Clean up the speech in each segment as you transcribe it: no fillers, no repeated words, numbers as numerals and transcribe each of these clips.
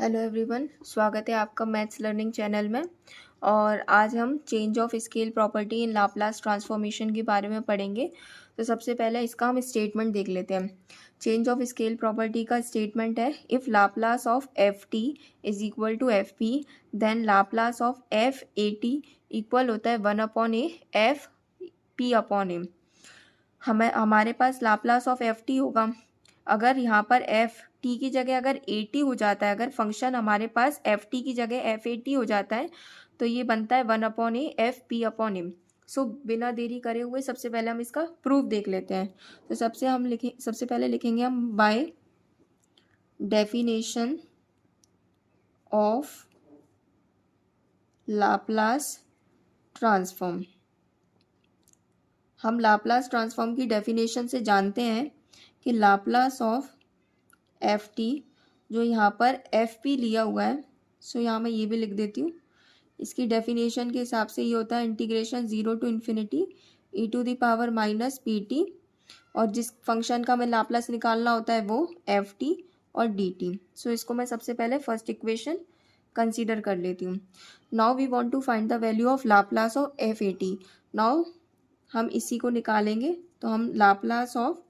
Hello everyone, स्वागत है आपका मैथ्स लर्निंग चैनल में। और आज हम change of scale property in Laplace transformation के बारे में पढ़ेंगे। तो सबसे पहले इसका हम स्टेटमेंट देख लेते हैं। चेंज ऑफ स्केल प्रॉपर्टी का स्टेटमेंट है, if Laplace of F t is equal to f p then Laplace of F A T equal होता है 1/a F P upon a. हमारे पास लाप्लास ऑफ एफ टी होगा। अगर यहाँ पर एफ टी की जगह अगर ए टी हो जाता है, अगर फंक्शन हमारे पास एफ टी की जगह एफ ए टी हो जाता है, तो ये बनता है 1/a F P upon M. So बिना देरी करे हुए सबसे पहले हम इसका प्रूफ देख लेते हैं। तो सबसे पहले लिखेंगे हम by definition of Laplace transform. हम लाप्लास ट्रांसफॉर्म की डेफिनेशन से जानते हैं कि लाप्लास ऑफ एफ टी, जो यहाँ पर एफ पी लिया हुआ है, सो यहाँ मैं ये भी लिख देती हूँ। इसकी डेफिनेशन के हिसाब से ये होता है integration 0 to infinity E to the power minus p t, और जिस फंक्शन का हमें लाप्लास निकालना होता है वो एफ टी और डी टी। सो इसको मैं सबसे पहले फर्स्ट इक्वेशन कंसीडर कर लेती हूँ। Now we want to find the value of Laplace of F A t. Now हम इसी को निकालेंगे, तो हम Laplace of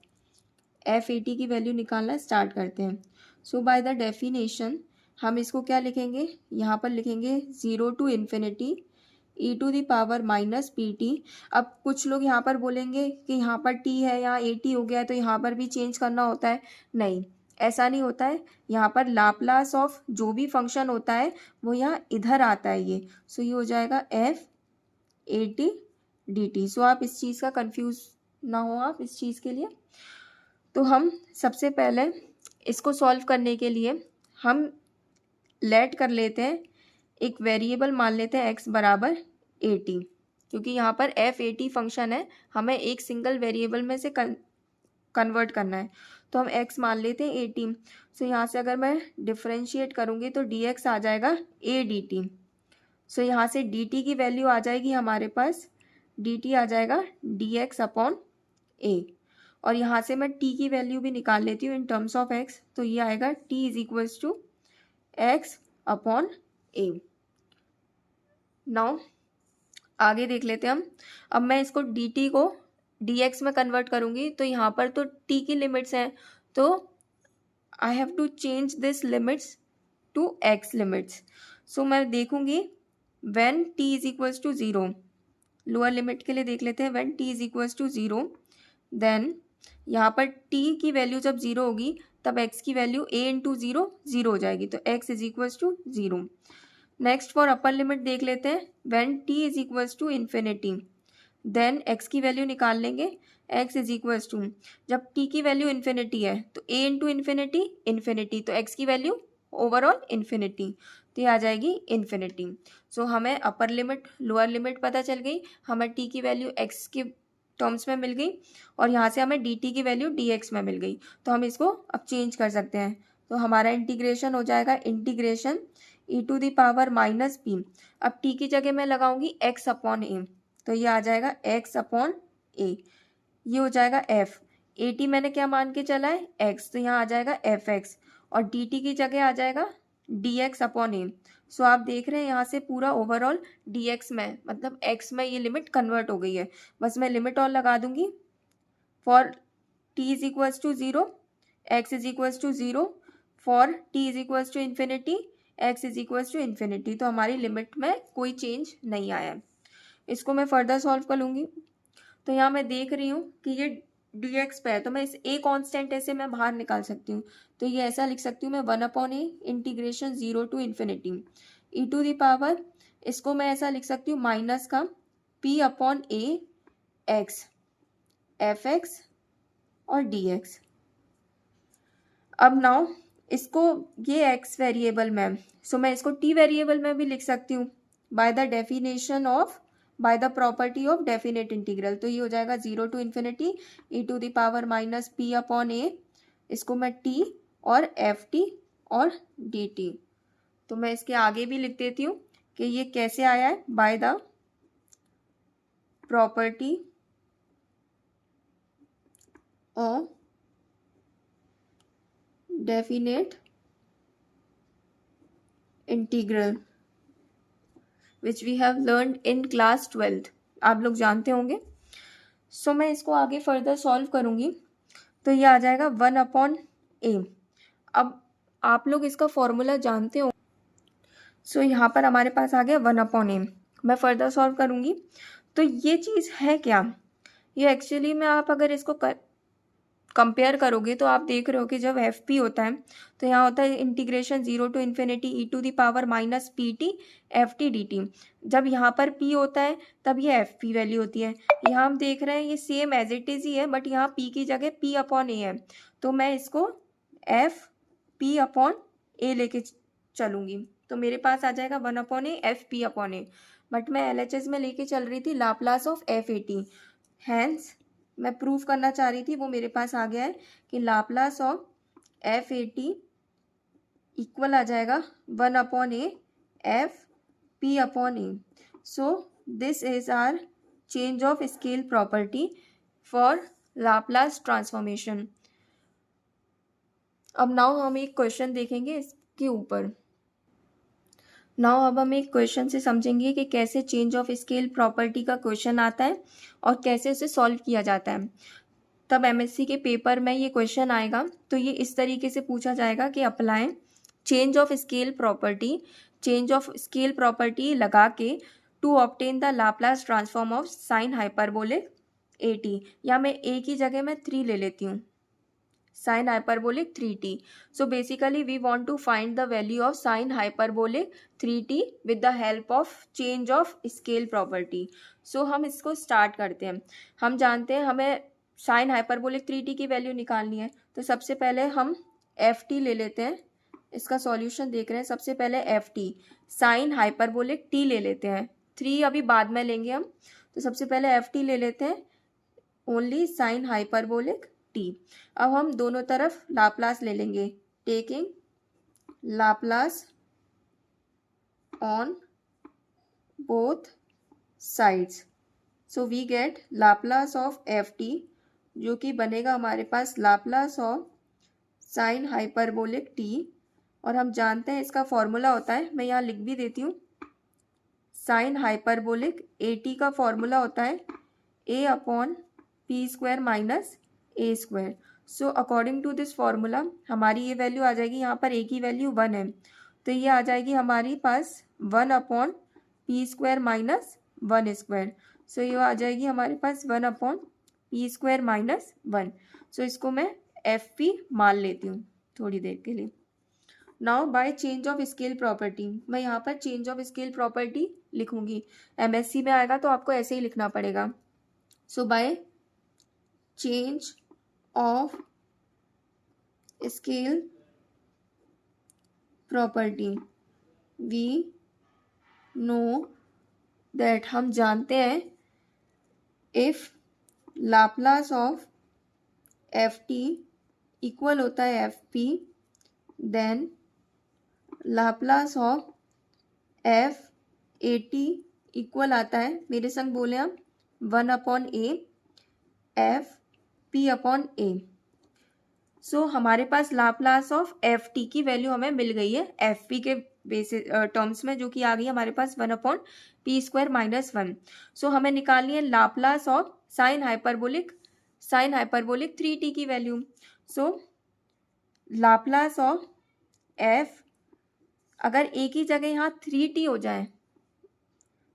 F A t की वैल्यू निकालना स्टार्ट करते हैं। सो बाय द डेफिनेशन हम इसको क्या लिखेंगे, यहाँ पर लिखेंगे 0 to infinity E to the power minus p t. अब कुछ लोग यहाँ पर बोलेंगे कि यहाँ पर टी है, यहाँ ए टी हो गया है, तो यहाँ पर भी चेंज करना होता है। नहीं, ऐसा नहीं होता है। यहाँ पर लाप्लास ऑफ जो भी फंक्शन होता है वो यहाँ इधर आता है ये। सो ये हो जाएगा एफ ए टी डी टी। सो आप इस चीज़ का कंफ्यूज ना हो आप इस चीज़ के लिए। तो हम सबसे पहले इसको सॉल्व करने के लिए हम लेट कर लेते हैं, एक वेरिएबल मान लेते हैं x बराबर ए टी, क्योंकि यहाँ पर एफ ए टी फंक्शन है, हमें एक सिंगल वेरिएबल में से कन्वर्ट करना है। तो हम x मान लेते हैं ए टी। सो यहाँ से अगर मैं डिफ्रेंशिएट करूँगी तो dx आ जाएगा ए डी टी। सो यहाँ से dt की वैल्यू आ जाएगी हमारे पास, dt आ जाएगा dx अपॉन a। और यहाँ से मैं t की वैल्यू भी निकाल लेती हूँ इन टर्म्स ऑफ x, तो ये आएगा t is equals to x upon a। Now आगे देख लेते हैं हम। अब मैं इसको dt को dx में कन्वर्ट करूँगी, तो यहाँ पर तो t की लिमिट्स हैं, तो I have to change this limits to x limits. So मैं देखूँगी when t is equals to 0, lower limit के लिए देख लेते हैं, when t is equals to 0 then यहाँ पर t की वैल्यू जब 0 होगी तब x की वैल्यू a इंटू 0 0 हो जाएगी, तो x is equals to 0। Next for upper limit देख लेते हैं, when t is equals to infinity then x की वैल्यू निकाल लेंगे, x इज इक्वल्स टू, जब t की वैल्यू इन्फिनिटी है तो a इंटू इन्फिनिटी इन्फिनिटी, तो x की वैल्यू ओवरऑल इन्फिनिटी, तो ये आ जाएगी इन्फिनिटी। सो हमें अपर लिमिट लोअर लिमिट पता चल गई, हमें t की वैल्यू x के टर्म्स में मिल गई, और यहाँ से हमें dt की वैल्यू dx में मिल गई। तो हम इसको अब चेंज कर सकते हैं, तो हमारा इंटीग्रेशन हो जाएगा integration e to the power minus p. अब t की जगह मैं लगाऊंगी x अपॉन ए, तो ये आ जाएगा x अपॉन ए, ये हो जाएगा f। ए टी मैंने क्या मान के चला है x, तो यहाँ आ जाएगा एफ एक्स, और डी टी की जगह आ जाएगा डी एक्स अपॉन ए। सो आप देख रहे हैं यहाँ से पूरा ओवरऑल डी एक्स में, मतलब x में ये लिमिट कन्वर्ट हो गई है। बस मैं लिमिट और लगा दूंगी for t is equals to 0 x is equals to 0, for t is equals to infinity x is equals to infinity. तो हमारी लिमिट में कोई चेंज नहीं आया है। इसको मैं फर्दर सॉल्व कर लूँगी, तो यहाँ मैं देख रही हूँ कि ये dx पे है, तो मैं इस a कांस्टेंट ऐसे मैं बाहर निकाल सकती हूँ। तो ये ऐसा लिख सकती हूँ मैं 1/a integration 0 to infinity E to the power, इसको मैं ऐसा लिख सकती हूँ माइनस का p upon a x f x और dx। अब नाउ इसको ये x वेरिएबल में, सो मैं इसको t वेरिएबल में भी लिख सकती हूँ by the definition of by the property of definite integral. तो ये हो जाएगा 0 to infinity E to the power minus P upon A, इसको मैं t और एफ टी और डी टी। तो मैं इसके आगे भी लिख देती हूँ कि ये कैसे आया है, by the property of definite integral which we have learn in class 12th, आप लोग जानते होंगे। सो मैं इसको आगे फर्दर सॉल्व करूँगी तो ये आ जाएगा 1/a। अब आप लोग इसका फॉर्मूला जानते हो। सो यहाँ पर हमारे पास आ गया 1/a। मैं फर्दर सॉल्व करूँगी तो ये चीज़ है क्या, ये एक्चुअली में आप अगर इसको कंपेयर करोगे तो आप देख रहे हो कि जब एफ पी होता है तो यहाँ होता है integration 0 to infinity e⁻ P T F T D T. जब यहाँ पर p होता है तब ये एफ पी वैल्यू होती है। यहाँ हम देख रहे हैं ये सेम एज इट इज़ ही है, बट यहाँ p की जगह p/a है, तो मैं इसको एफ पी अपॉन ए लेके चलूँगी तो मेरे पास आ जाएगा 1/a F P upon a. But मैं LHS में लेके चल रही थी Laplace of F A t, hence मैं प्रूफ करना चाह रही थी, वो मेरे पास आ गया है कि Laplace of F A T equal आ जाएगा 1/a F P upon A. So this is our change of scale property for Laplace transformation. अब नाउ हम एक क्वेश्चन देखेंगे इसके ऊपर। नाउ अब हम एक क्वेश्चन से समझेंगे कि कैसे चेंज ऑफ स्केल प्रॉपर्टी का क्वेश्चन आता है और कैसे उसे सॉल्व किया जाता है। तब MSc के पेपर में ये क्वेश्चन आएगा तो ये इस तरीके से पूछा जाएगा कि apply change of scale property लगा के to obtain the Laplace transform of sine hyperbolic AT, या मैं a की जगह मैं 3 ले लेती हूँ, sin hyperbolic 3t. So basically we want to find the value of sin hyperbolic 3t with the help of change of scale property. So हम इसको स्टार्ट करते हैं। हम जानते हैं हमें sin hyperbolic 3t की वैल्यू निकालनी है, तो सबसे पहले हम ft ले लेते हैं। इसका सॉल्यूशन देख रहे हैं। सबसे पहले ft sin hyperbolic t ले लेते हैं, 3 अभी बाद में लेंगे हम, तो सबसे पहले ft ले लेते हैं ओनली sin hyperbolic t। अब हम दोनों तरफ लाप्लास ले लेंगे, taking Laplace on both sides. So we get Laplace of F T, जो कि बनेगा हमारे पास Laplace of sine hyperbolic T. और हम जानते हैं इसका फॉर्मूला होता है, मैं यहाँ लिख भी देती हूँ, साइन हाइपरबोलिक ए टी का फॉर्मूला होता है a अपॉन p square minus a square. So according to this formula हमारी ये वैल्यू आ जाएगी, यहाँ पर a की वैल्यू 1 है तो ये आ जाएगी हमारी पास 1 upon p square minus 1 square. So ये आ जाएगी हमारे पास 1 upon p square minus 1। So इसको मैं एफ पी मान लेती हूँ थोड़ी देर के लिए। Now bye change of scale property, मैं यहाँ पर चेंज ऑफ स्केल प्रॉपर्टी लिखूंगी। MSc में आएगा तो आपको ऐसे ही लिखना पड़ेगा। So by change of scale property we know that, हम जानते हैं if Laplace of F t equal होता है f p, then Laplace of F A T equal आता है, मेरे संग बोले हम 1 upon a f P upon A. So हमारे पास लाप्लास ऑफ एफ टी की वैल्यू हमें मिल गई है एफ पी के बेसिस टर्म्स में, जो कि आ गई हमारे पास 1 अपॉन पी स्क्वायर माइनस 1। सो हमें निकालनी है Laplace of sine hyperbolic 3t की value. So Laplace of F, अगर a की जगह यहाँ 3t हो जाए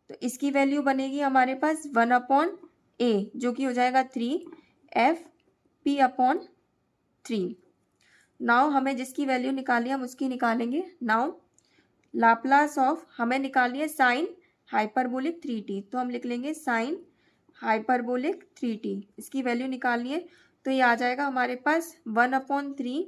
तो इसकी वैल्यू बनेगी हमारे पास 1 अपॉन a, जो कि हो जाएगा 3 एफ पी अपॉन 3। नाउ हमें जिसकी वैल्यू निकाली हम उसकी निकालेंगे। नाउ लाप्लास ऑफ हमें निकालनी है साइन हाइपरबोलिक 3t, तो हम लिख लेंगे साइन हाइपरबोलिक 3t, इसकी वैल्यू निकालनी है तो ये आ जाएगा हमारे पास 1 अपॉन 3।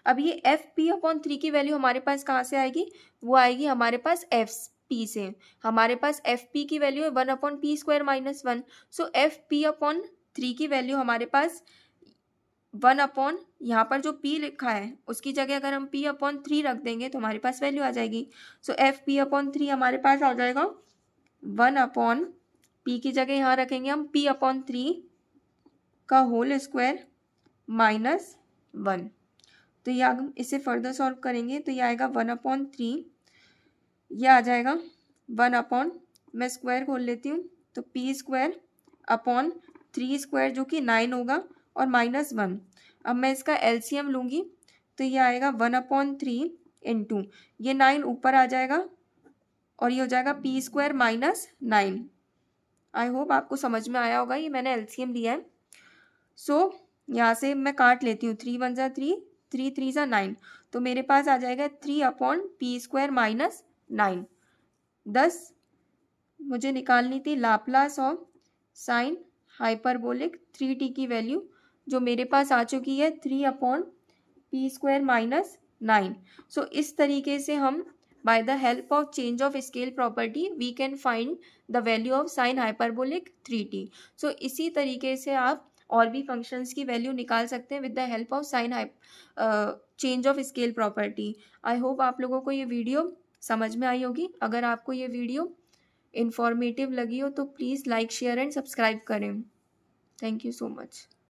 अब ये एफ पी अपॉन 3 की वैल्यू हमारे पास कहाँ से आएगी, वो आएगी हमारे पास एफ पी से। हमारे पास एफ पी की वैल्यू है 1 अपॉन पी स्क्वायर माइनस 1। सो एफ पी अपॉन 3 की वैल्यू हमारे पास 1 अपॉन, यहाँ पर जो p लिखा है उसकी जगह अगर हम p अपॉन 3 रख देंगे तो हमारे पास वैल्यू आ जाएगी। सो एफ पी अपॉन 3 हमारे पास आ जाएगा 1 अपॉन p की जगह यहाँ रखेंगे हम p अपॉन 3 का होल स्क्वायर माइनस 1। तो ये हम इसे फर्दर सॉल्व करेंगे तो ये आएगा 1 अपॉन 3 ये आ जाएगा 1/, मैं स्क्वायर खोल लेती हूँ, तो p² अपॉन 3² जो कि 9 होगा और -1। अब मैं इसका एलसीएम लूँगी तो ये आएगा 1/3 इंटू ये 9 ऊपर आ जाएगा और ये हो जाएगा p² -9। आई होप आपको समझ में आया होगा, ये मैंने एलसीएम लिया है। सो यहाँ से मैं काट लेती हूँ, 3 1 = 3, 3 3 = 9, तो मेरे पास आ जाएगा 3/p² -9। 10 मुझे निकालनी थी Laplace of sine hyperbolic 3t की वैल्यू, जो मेरे पास आ चुकी है 3/p² -9। सो इस तरीके से हम by the help of change of scale property we can find the value of sine hyperbolic 3t। So इसी तरीके से आप और भी फंक्शंस की वैल्यू निकाल सकते हैं with the help of sine change of scale property. I hope आप लोगों को ये वीडियो समझ में आई होगी। अगर आपको ये वीडियो इन्फॉर्मेटिव लगी हो तो please like share and subscribe करें। Thank you so much.